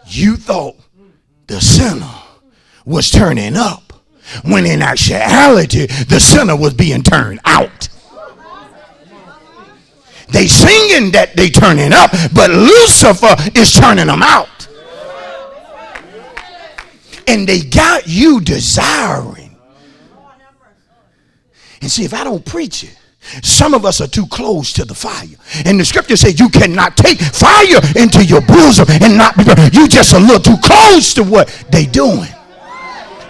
You thought the sinner was turning up, when in actuality the sinner was being turned out. They singing that they turning up, but Lucifer is turning them out. And they got you desiring. And see, if I don't preach it, some of us are too close to the fire. And the scripture says you cannot take fire into your bosom and not be burned. You just a little too close to what they doing.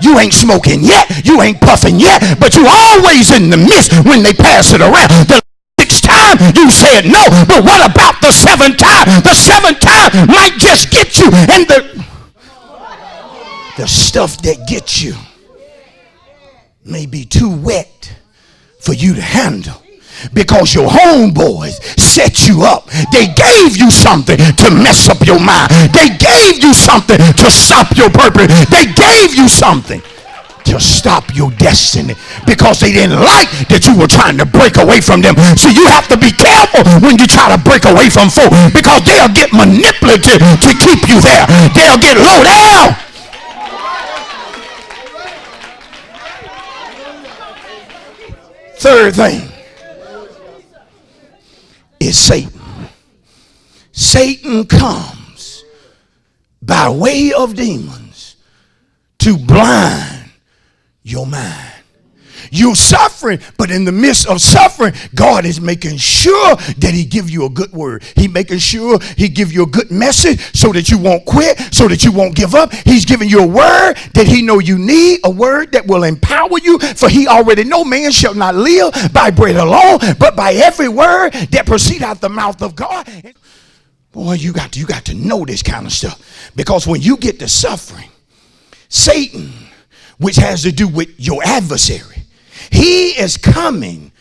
You ain't smoking yet, you ain't puffing yet, but you always in the midst when they pass it around. The sixth time you said no, but what about the seventh time? The seventh time might just get you, and the stuff that gets you may be too wet for you to handle. Because your homeboys set you up. They gave you something to mess up your mind. They gave you something to stop your purpose. They gave you something to stop your destiny because they didn't like that you were trying to break away from them. So you have to be careful when you try to break away from folk, because they'll get manipulative to keep you there. They'll get low down. Third thing is Satan. Satan comes by way of demons to blind your mind. You're suffering, but in the midst of suffering, God is making sure that he give you a good word. He's making sure he give you a good message so that you won't quit, so that you won't give up. He's giving you a word that he know you need, a word that will empower you, for he already know man shall not live by bread alone, but by every word that proceed out the mouth of God. Boy, you got to know this kind of stuff, because when you get to suffering, Satan, which has to do with your adversary, he is coming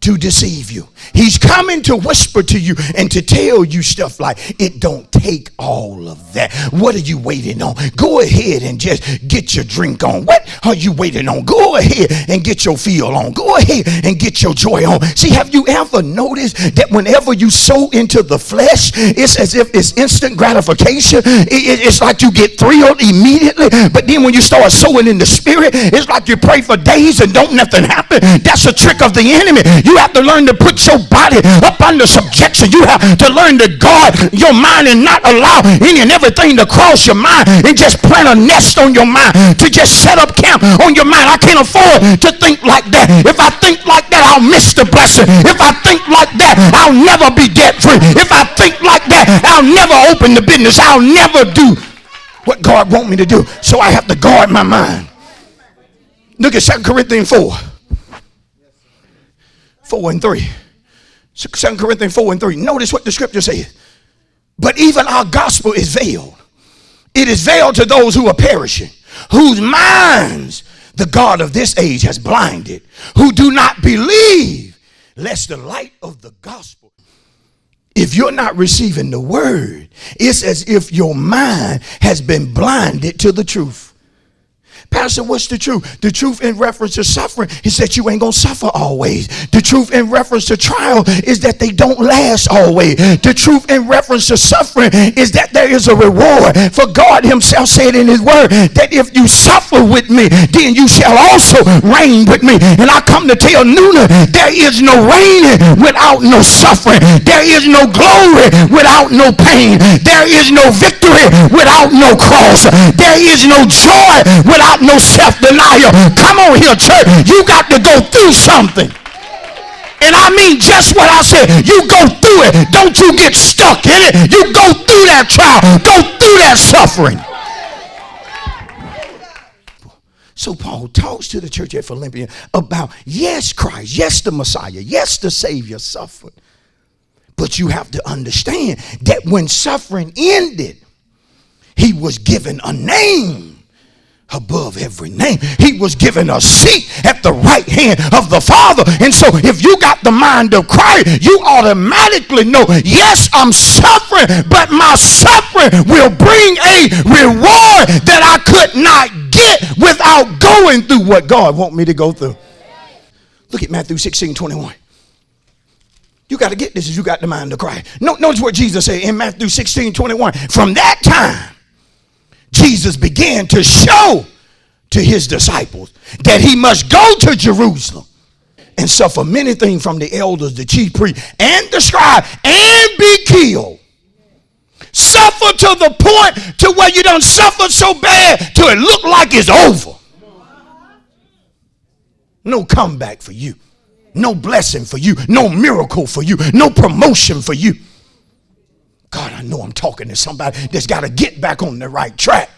to deceive you. He's coming to whisper to you and to tell you stuff like, it don't take all of that. What are you waiting on? Go ahead and just get your drink on. What are you waiting on? Go ahead and get your feel on. Go ahead and get your joy on. See, have you ever noticed that whenever you sow into the flesh, it's as if it's instant gratification? It's like you get thrilled immediately, but then when you start sowing in the spirit, it's like you pray for days and don't nothing happen. That's a trick of the enemy. You have to learn to put your body up under subjection. You have to learn to guard your mind and not allow any and everything to cross your mind, and just plant a nest on your mind, to just set up camp on your mind. I can't afford to think like that. If I think like that, I'll miss the blessing. If I think like that, I'll never be debt free. If I think like that, I'll never open the business. I'll never do what God wants me to do. So I have to guard my mind. Look at 2 Corinthians 4:4-3. 2 Corinthians 4:3. Notice what the scripture says. But even our gospel is veiled. It is veiled to those who are perishing, whose minds the God of this age has blinded, who do not believe, lest the light of the gospel. If you're not receiving the word, it's as if your mind has been blinded to the truth. Pastor, what's the truth? The truth in reference to suffering is that you ain't gonna suffer always. The truth in reference to trial is that they don't last always. The truth in reference to suffering is that there is a reward. For God himself said in his word that if you suffer with me, then you shall also reign with me. And I come to tell Nuna, there is no reigning without no suffering. There is no glory without no pain. There is no victory without no cross. There is no joy without no self-denial. Come on here, church. You got to go through something. And I mean just what I said. You go through it. Don't you get stuck in it. You go through that trial. Go through that suffering. So Paul talks to the church at Philippians about, yes, Christ, yes, the Messiah, yes, the Savior suffered. But you have to understand that when suffering ended, he was given a name above every name. He was given a seat at the right hand of the Father. And so if you got the mind of Christ, you automatically know, yes, I'm suffering, but my suffering will bring a reward that I could not get without going through what God wants me to go through. Look at Matthew 16:21. You got to get this if you got the mind of Christ. Notice what Jesus said in Matthew 16:21. From that time, Jesus began to show to his disciples that he must go to Jerusalem and suffer many things from the elders, the chief priests, and the scribes, and be killed. Suffer to the point to where you done suffered so bad till it look like it's over. No comeback for you. No blessing for you. No miracle for you. No promotion for you. God, I know I'm talking to somebody that's got to get back on the right track.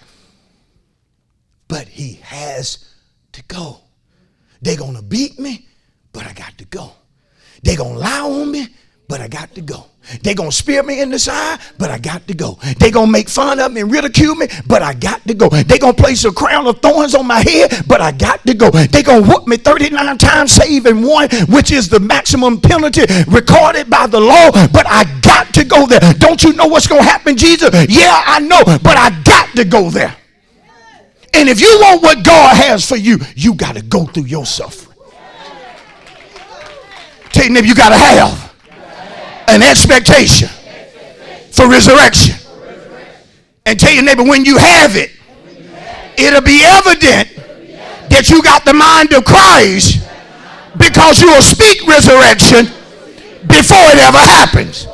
But he has to go. They're going to beat me, but I got to go. They're going to lie on me, but I got to go. They're going to spear me in the side, but I got to go. They're going to make fun of me and ridicule me, but I got to go. They're going to place a crown of thorns on my head, but I got to go. They're going to whoop me 39 times, saving one, which is the maximum penalty recorded by the law, but I got to go there. Don't you know what's going to happen, Jesus? Yeah, I know, but I got to go there. And if you want what God has for you, you got to go through your suffering. Tell your neighbor, you got to have an expectation for resurrection. And tell your neighbor, when you have it, it'll be evident that you got the mind of Christ, because you will speak resurrection before it ever happens.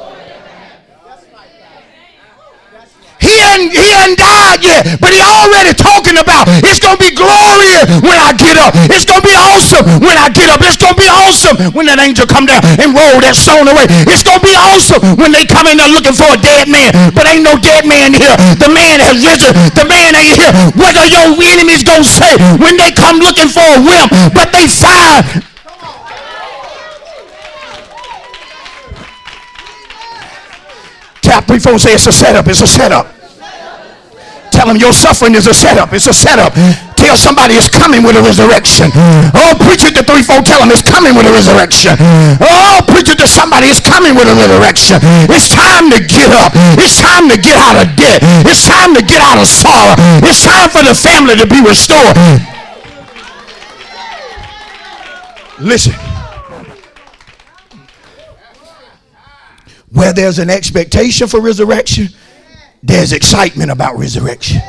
He hadn't died yet, but he already talking about it's going to be glorious when I get up. It's going to be awesome when I get up. It's going to be awesome when that angel come down and roll that stone away. It's going to be awesome when they come in there looking for a dead man, but ain't no dead man here. The man has risen. The man ain't here. What are your enemies going to say when they come looking for a whim, but they find? Tap 3, 4, say it's a setup. It's a setup. Tell them your suffering is a setup. It's a setup. Tell somebody it's coming with a resurrection. Oh, preach it to 3, 4. Tell them it's coming with a resurrection. Oh, preach it to somebody. It's coming with a resurrection. It's time to get up. It's time to get out of debt. It's time to get out of sorrow. It's time for the family to be restored. Listen. Where there's an expectation for resurrection, there's excitement about resurrection.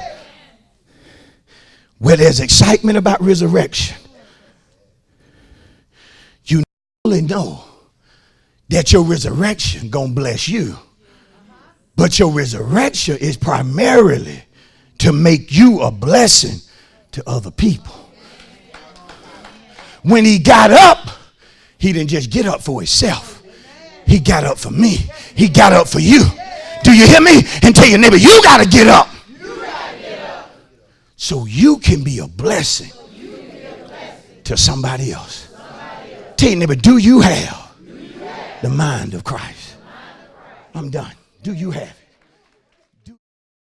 Where there's excitement about resurrection, you really know that your resurrection gonna bless you. But your resurrection is primarily to make you a blessing to other people. When he got up, he didn't just get up for himself. He got up for me. He got up for you. Do you hear me? And tell your neighbor, you got to get up. So you can be a blessing to somebody else. Tell your neighbor, do you have the mind of Christ? I'm done. Do you have it?